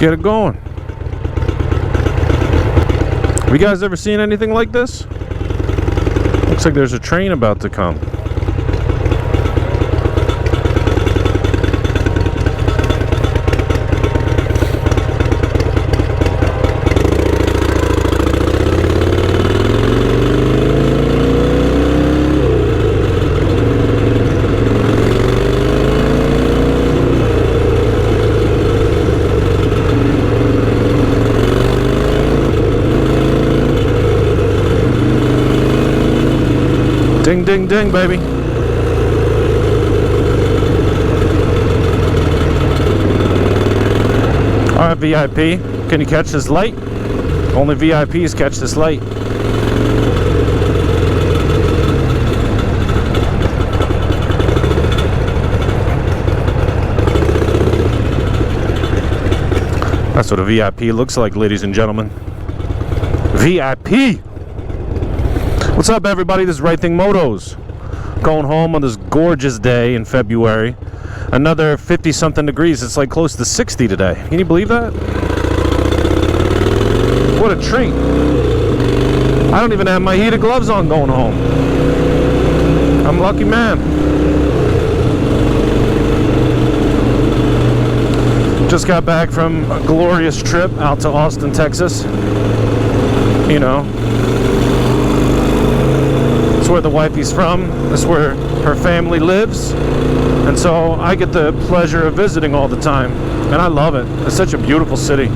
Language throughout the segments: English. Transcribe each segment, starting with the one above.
Get it going. Have you guys ever seen anything like this? Looks like there's a train about to come. Ding, ding, ding, baby. Alright, VIP. Can you catch this light? Only VIPs catch this light. That's what a VIP looks like, ladies and gentlemen. VIP! What's up, everybody? This is Right Thing Motos. Going home on this gorgeous day in February. Another 50-something degrees. It's like close to 60 today. Can you believe that? What a treat. I don't even have my heated gloves on going home. I'm a lucky man. Just got back from a glorious trip out to Austin, Texas. You know, it's where the wifey's from. That's where her family lives. And so I get the pleasure of visiting all the time. And I love it. It's such a beautiful city.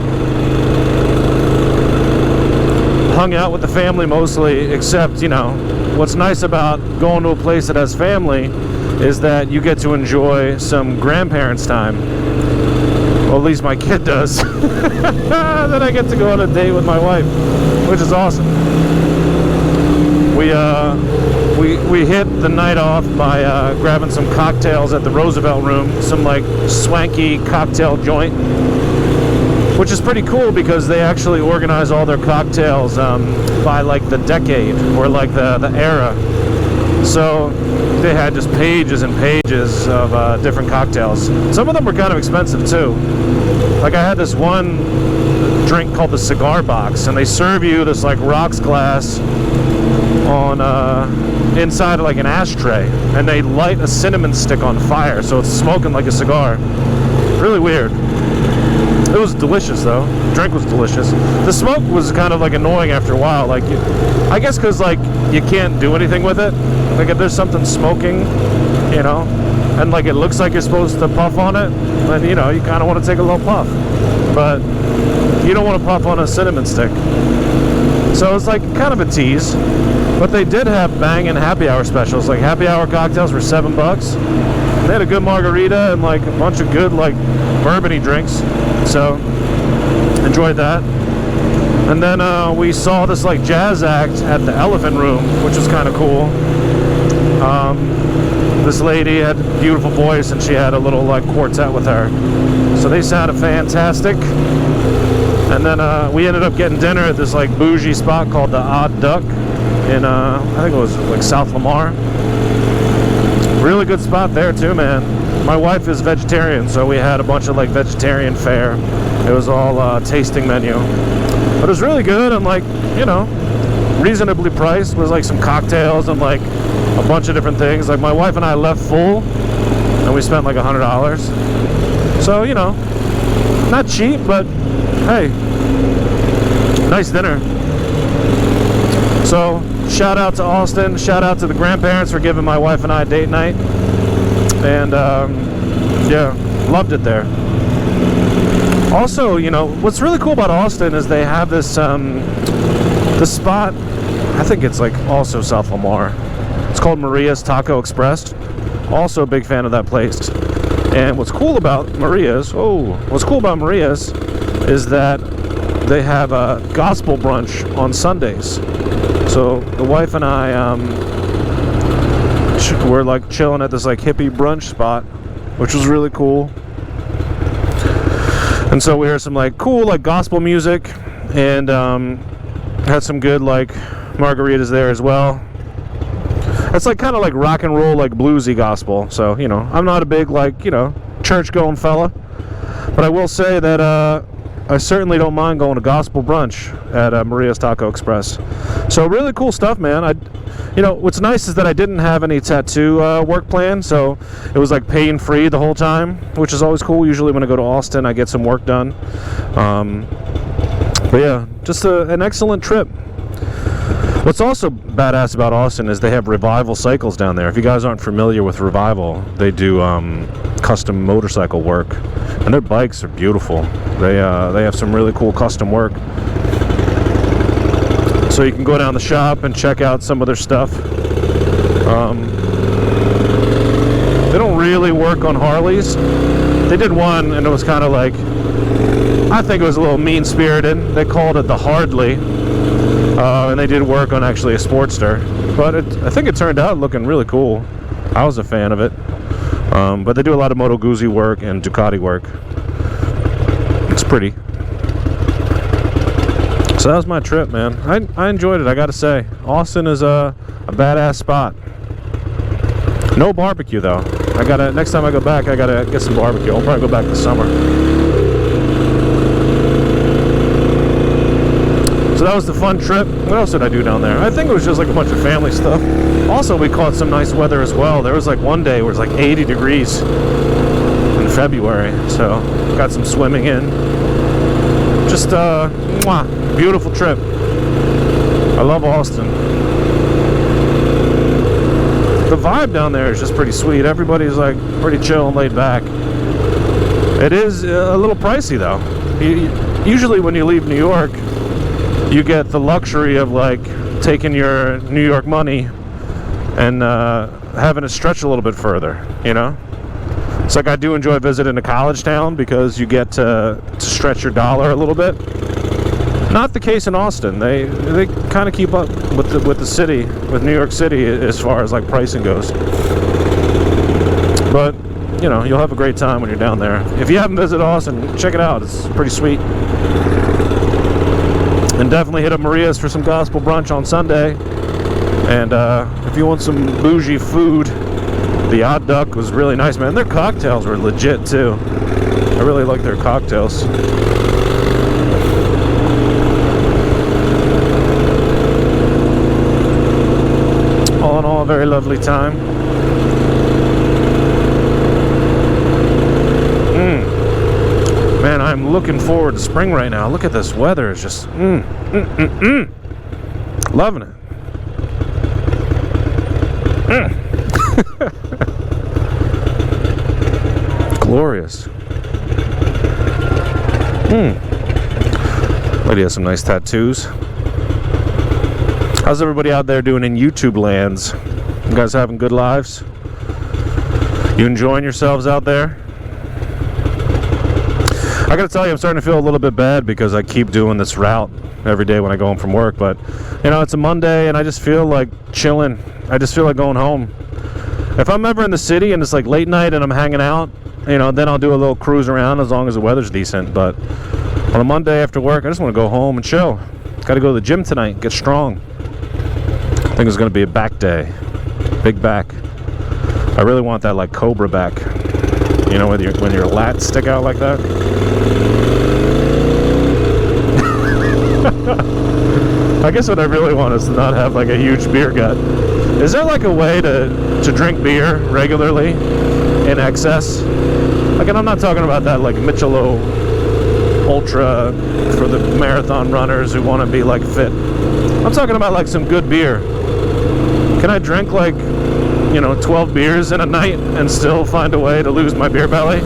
Hung out with the family mostly, except, you know, what's nice about going to a place that has family is that you get to enjoy some grandparents' time. Well, at least my kid does. Then I get to go on a date with my wife, which is awesome. We hit the night off by grabbing some cocktails at the Roosevelt Room, some like swanky cocktail joint, which is pretty cool because they actually organize all their cocktails by like the decade or like the era. So they had just pages and pages of different cocktails. Some of them were kind of expensive too. Like I had this one drink called the cigar box, and they serve you this like rocks glass on inside of like an ashtray, and they light a cinnamon stick on fire, so it's smoking like a cigar. Really weird. It was delicious though. The drink was delicious. The smoke was kind of like annoying after a while. Like, I guess because like you can't do anything with it. Like if there's something smoking, you know, and like it looks like you're supposed to puff on it, then you know you kind of want to take a little puff, but you don't want to puff on a cinnamon stick. So it's like kind of a tease. But they did have banging happy hour specials. Like happy hour cocktails were $7. They had a good margarita and like a bunch of good like bourbony drinks. So enjoyed that. And then we saw this like jazz act at the Elephant Room, which was kind of cool. This lady had a beautiful voice, and she had a little like quartet with her. So they sounded fantastic. And then we ended up getting dinner at this like bougie spot called the Odd Duck in I think it was like South Lamar. Really good spot there too, man. My wife is vegetarian, so we had a bunch of like vegetarian fare. It was all tasting menu, but it was really good and like, you know, reasonably priced. It was like some cocktails and like a bunch of different things. Like my wife and I left full, and we spent like $100. So you know, not cheap, but hey, nice dinner. So shout out to Austin, shout out to the grandparents for giving my wife and I a date night, and yeah, loved it there. Also, you know, what's really cool about Austin is they have this the spot, I think it's like also South Lamar, it's called Maria's Taco Express. Also a big fan of that place. And what's cool about Maria's is that they have a gospel brunch on Sundays. So the wife and I were like chilling at this like hippie brunch spot, which was really cool. And so we heard some like cool like gospel music, and had some good like margaritas there as well. It's like kind of like rock and roll, like bluesy gospel. So you know, I'm not a big like, you know, church going fella, but I will say that I certainly don't mind going to gospel brunch at Maria's Taco Express. So really cool stuff, man. You know, what's nice is that I didn't have any tattoo work planned, so it was like paying free the whole time, which is always cool. Usually when I go to Austin, I get some work done. But yeah, just an excellent trip. What's also badass about Austin is they have Revival cycles down there. If you guys aren't familiar with Revival, they do custom motorcycle work, and their bikes are beautiful. They have some really cool custom work. So you can go down the shop and check out some of their stuff. They don't really work on Harleys. They did one, and it was kind of like, I think it was a little mean-spirited. They called it the Hardley, and they did work on actually a Sportster. But I think it turned out looking really cool. I was a fan of it. But they do a lot of Moto Guzzi work and Ducati work. It's pretty. So that was my trip, man. I enjoyed it, I gotta say. Austin is a badass spot. No barbecue though. Next time I go back, I gotta get some barbecue. I'll probably go back this summer. So that was the fun trip. What else did I do down there? I think it was just like a bunch of family stuff. Also, we caught some nice weather as well. There was like one day where it was like 80 degrees in February. So got some swimming in. Just beautiful trip. I love Austin. The vibe down there is just pretty sweet. Everybody's like pretty chill and laid back. It is a little pricey though. Usually when you leave New York, you get the luxury of like taking your New York money and having it stretch a little bit further, you know? It's like I do enjoy visiting a college town because you get to stretch your dollar a little bit. Not the case in Austin. They kind of keep up with the city, with New York City, as far as like pricing goes. But you know, you'll have a great time when you're down there. If you haven't visited Austin, check it out. It's pretty sweet. And definitely hit up Maria's for some gospel brunch on Sunday. And if you want some bougie food, the Odd Duck was really nice, man. Their cocktails were legit too. I really like their cocktails. All in all, a very lovely time. Man, I'm looking forward to spring right now. Look at this weather. It's just loving it. Glorious. Lady has some nice tattoos. How's everybody out there doing in YouTube lands? You guys having good lives? You enjoying yourselves out there? I gotta tell you, I'm starting to feel a little bit bad because I keep doing this route every day when I go home from work. But you know, it's a Monday and I just feel like chilling. I just feel like going home. If I'm ever in the city and it's like late night and I'm hanging out, you know, then I'll do a little cruise around as long as the weather's decent. But on a Monday after work, I just want to go home and chill. Gotta go to the gym tonight, get strong. I think it's gonna be a back day. Big back. I really want that like cobra back. You know, when your lats stick out like that. I guess what I really want is to not have like a huge beer gut. Is there like a way to drink beer regularly in excess? Like, and I'm not talking about that like Michelob Ultra for the marathon runners who want to be like fit. I'm talking about like some good beer. Can I drink like, you know, 12 beers in a night and still find a way to lose my beer belly?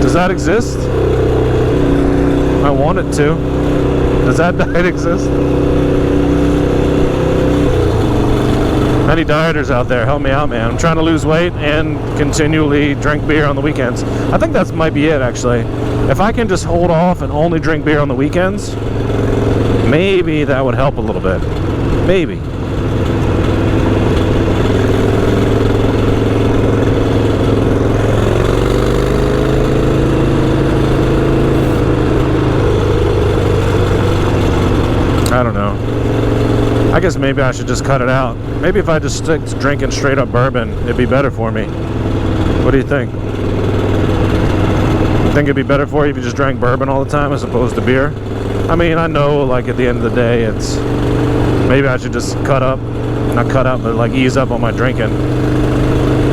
Does that exist? I want it to. Does that diet exist? Any dieters out there, help me out, man. I'm trying to lose weight and continually drink beer on the weekends. I think that might be it, actually. If I can just hold off and only drink beer on the weekends, maybe that would help a little bit. Maybe. I don't know. I guess maybe I should just cut it out. Maybe if I just stick to drinking straight up bourbon, it'd be better for me. What do you think? Think it'd be better for you if you just drank bourbon all the time as opposed to beer? I mean, I know, like, at the end of the day, it's... Maybe I should just cut up. Not cut up, but, like, ease up on my drinking.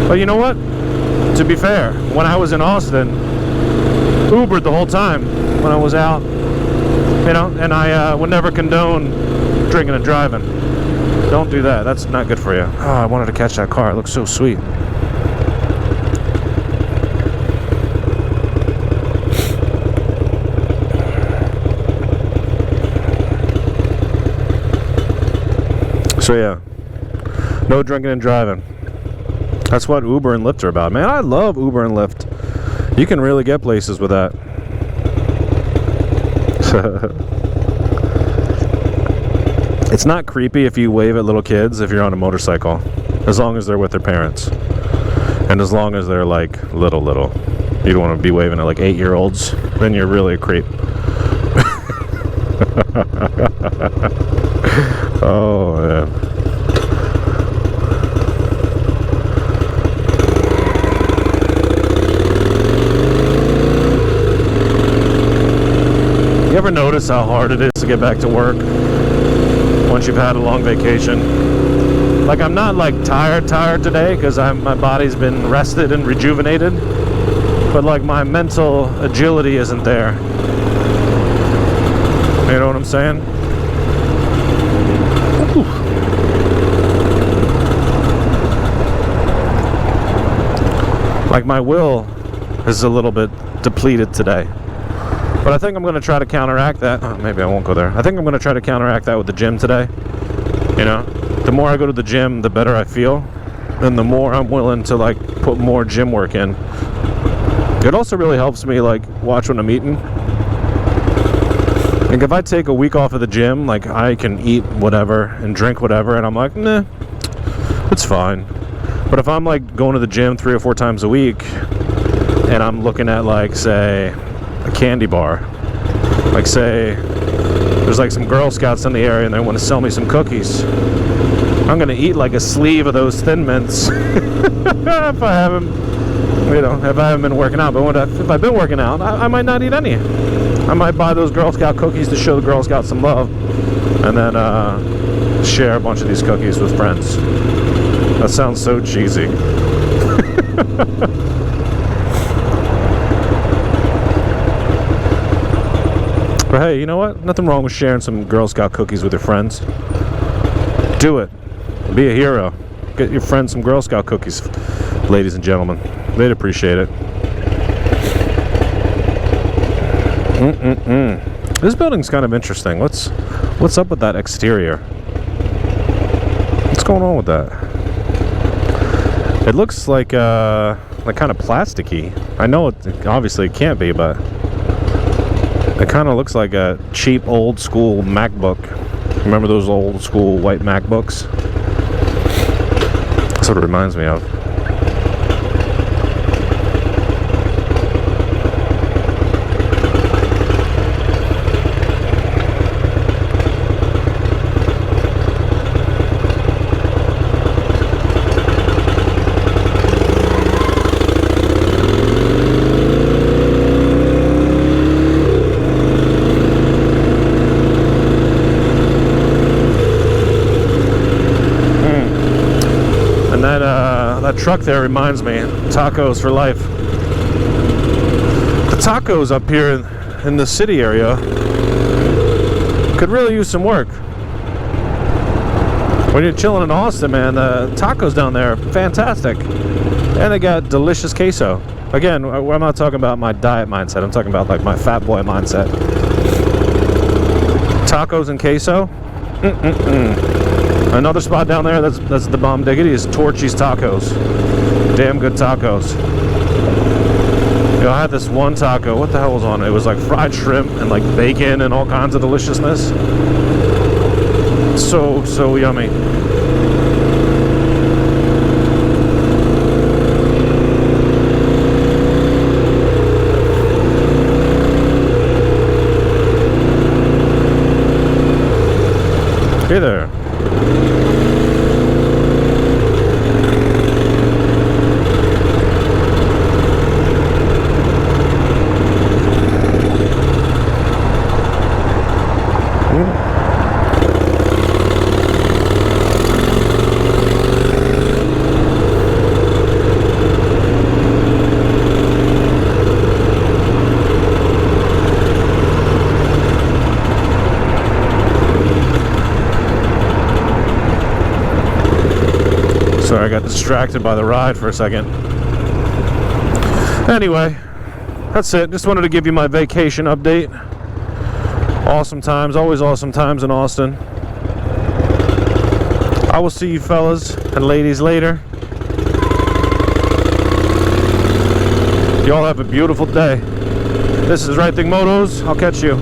But you know what? To be fair, when I was in Austin, Ubered the whole time when I was out. You know, and I would never condone drinking and driving. Don't do that. That's not good for you. Oh, I wanted to catch that car. It looks so sweet. So yeah, no drinking and driving. That's what Uber and Lyft are about. Man, I love Uber and Lyft. You can really get places with that. It's not creepy if you wave at little kids if you're on a motorcycle, as long as they're with their parents. And as long as they're like little. You don't want to be waving at like 8-year-olds, then you're really a creep. Oh, man. You ever notice how hard it is to get back to work once you've had a long vacation? Like, I'm not like tired today because my body's been rested and rejuvenated, but like my mental agility isn't there. You know what I'm saying? Ooh. Like, my will is a little bit depleted today. But I think I'm going to try to counteract that. Oh, maybe I won't go there. I think I'm going to try to counteract that with the gym today. You know, the more I go to the gym, the better I feel. And the more I'm willing to, like, put more gym work in. It also really helps me, like, watch when I'm eating. Like, if I take a week off of the gym, like, I can eat whatever and drink whatever. And I'm like, nah, it's fine. But if I'm, like, going to the gym 3 or 4 times a week, and I'm looking at, like, say... a candy bar, like say there's like some Girl Scouts in the area and they want to sell me some cookies, I'm gonna eat like a sleeve of those Thin Mints if I haven't been working out. But if I've been working out, I might not eat any. I might buy those Girl Scout cookies to show the Girl Scouts some love, and then share a bunch of these cookies with friends. That sounds so cheesy. But hey, you know what? Nothing wrong with sharing some Girl Scout cookies with your friends. Do it. Be a hero. Get your friends some Girl Scout cookies, ladies and gentlemen. They'd appreciate it. This building's kind of interesting. What's up with that exterior? What's going on with that? It looks like kind of plasticky. I know it obviously it can't be, but it kind of looks like a cheap old school MacBook. Remember those old school white MacBooks? That's what it reminds me of. That truck there reminds me, tacos for life. The tacos up here in the city area could really use some work. When you're chilling in Austin, man, the tacos down there are fantastic. And they got delicious queso. Again, I'm not talking about my diet mindset. I'm talking about like my fat boy mindset. Tacos and queso? Another spot down there that's the bomb diggity is Torchy's Tacos. Damn good tacos. You know, I had this one taco. What the hell was on it? It was like fried shrimp and like bacon and all kinds of deliciousness. So yummy. Hey there. Sorry, I got distracted by the ride for a second. Anyway, that's it. Just wanted to give you my vacation update. Awesome times, always awesome times in Austin. I will see you fellas and ladies later. Y'all have a beautiful day. This is Right Thing Motos. I'll catch you.